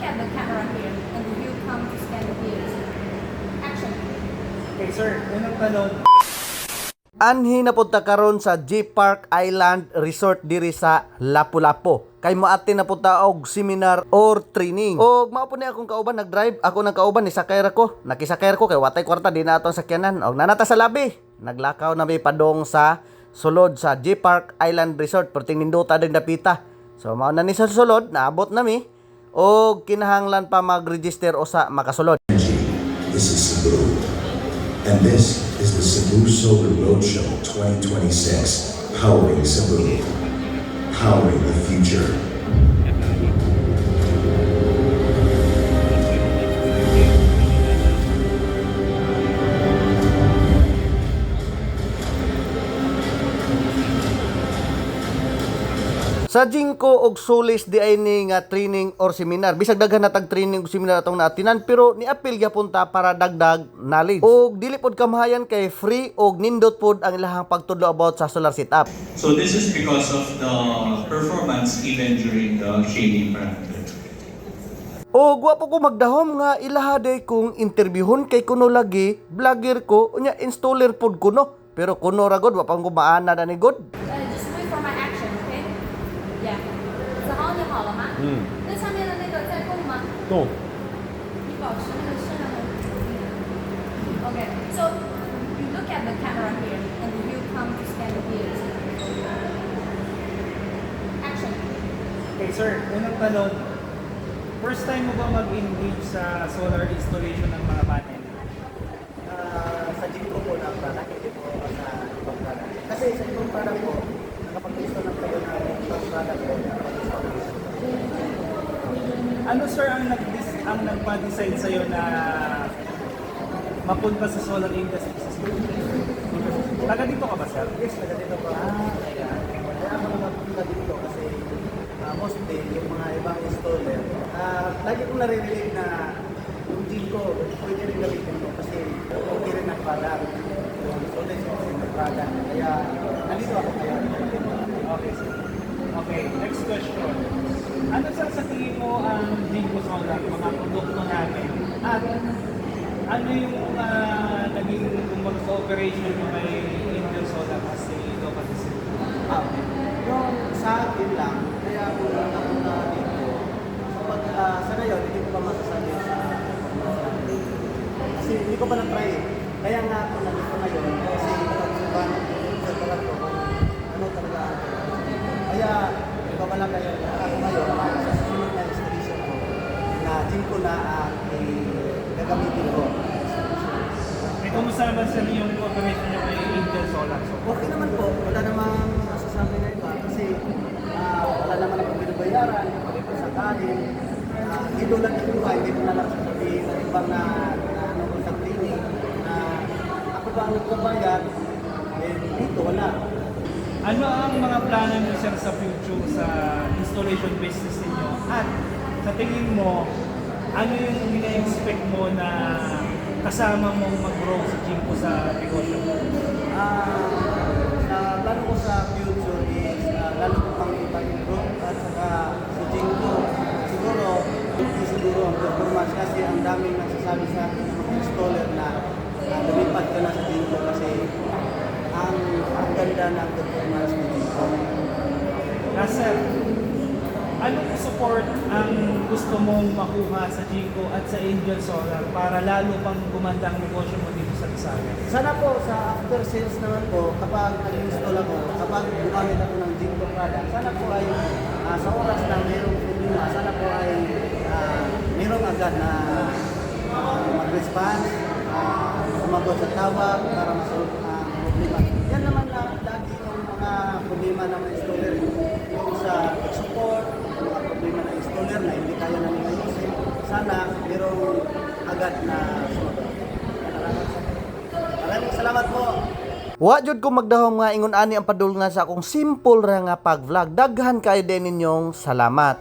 at the camera here and you come to scan the views. Action. Okay, sir. Unang tanong. Anhi na punta karon sa G Park Island Resort diri sa Lapu-Lapu. Kay moati na punta og seminar or training. Og mao po ni akong kauban nag-drive, ako nang kauban ni sakay ra ko. Nakisakay ra ko kay watay kwarta di na atong sakyanan. Og nanata sa labi. Naglakaw na may padong sa sulod sa G Park Island Resort perting nindota dag dapita. So mao na ni sa sulod naabot nami og kinahanglan pa mag-register o sa makasulod. This is Cebu, and this is the Cebu Solar Roadshow 2026, powering Cebu, powering the future. Sa Jingko og Sulis di ay ni nga training or seminar. Bisag daghan na tag training o seminar atong naatinan pero ni apil gyapon ta para dagdag knowledge. Og dili pod kamahayan kay free og nindot pod ang ilahang pagtudlo about sa solar setup. So this is because of the performance even during the shading parameter. Og wa po ko magdahom nga ilahaday kong interviewon kay kuno lagi vlogger ko unya installer pod kuno. Pero kuno ra god wa pang gumaana na ni god. Just wait for my action, okay? Yeah. 然后你好了吗？那上面的那个在动吗？动。你保持那个摄像头。Okay. So you look at the camera here and you come to scan the views. Action. Okay, sir. Unang tanong. First time mo ba mag-engage sa solar installation ng mga panel? Sa Jingko po na product, hindi po sa ibang product. Kasi sa ibang product po, nakapag-install na kayo ng ibang product po. Ano, sir, ang nagpa-decide sa'yo na mapunta sa solar industry sa Cebu? Taga dito ka ba, sir? Yes, taga dito po. Kaya ako napunta dito kasi mostly yung mga ibang installer. Lagi kong nare-relate na yung Jingko, pwede rin gamitin mo kasi okay rin ang product. Yung solar system ng product. Kaya nandito ako kaya. Okay, sir. Okay, next question. Ano, sir, sa tingin mo ang Jingko Solar, mga produkto natin? At ano yung naging kumbaga sa operation mo kay Angel Solar kasi ito kasi Cebu? Yung sa akin lang, kaya ako napunta dito. Sa ngayon, hindi ko pa masasabi sa kasi hindi ko pa na-try eh. Kaya nga ako nandito ngayon kasi pag-suban sa talag ko kung ano talaga. Kaya ikaw ba lang kayo ako ngayon sa susunod na installation ko na Jingko na ang gagamitin ko. Eh, kumusta naman sir yung operation niyo kay Angel Solar? So, Okay naman po, wala namang masasabi na iba kasi wala naman akong binabayaran, hindi ko sa kanin. Inulan ng iba, hindi ko na lang sasabihin ng ibang na ano ko sa clinic na ako ba ang nagbabayad, eh dito wala. ano ang mga plano niyo sir sa future sa installation business niyo? At sa tingin mo, ano yung ina-expect mo na kasama mong mag-grow sa Jingko sa negosyo mo? Sa plano ko sa future is lalo ko pang ipag-improve at saka sa Jingko siguro ang performance kasi ang daming nagsasabi sa akin ng mga installer na lumipat ka na sa Jingko kasi ang ganda ng performance ng Jingko. Sir, anong support ang gusto mong makuha sa Jingko at sa Angel Solar para lalo pang gumanda ang negosyo mo dito sa Rizal? Sana po sa after sales naman po, kapag nag-install ako, kapag gumamit ako ng Jingko product, sana po ay sa oras na mayroong problema, sana po ay mayroong agad na mag-response, sumagot sa tawag para masolve ang problema. Yan naman na lagi yung mga problema ng mga installer, yung sa support, yung mga problema ng installer na hindi kaya namin ayusin. Sana mayroong agad na sumagot. Maraming salamat po. Wa jud ko magdahom nga ingon ani ang padulngan sa akong simple ra nga pag-vlog. Daghan kay din ninyong salamat.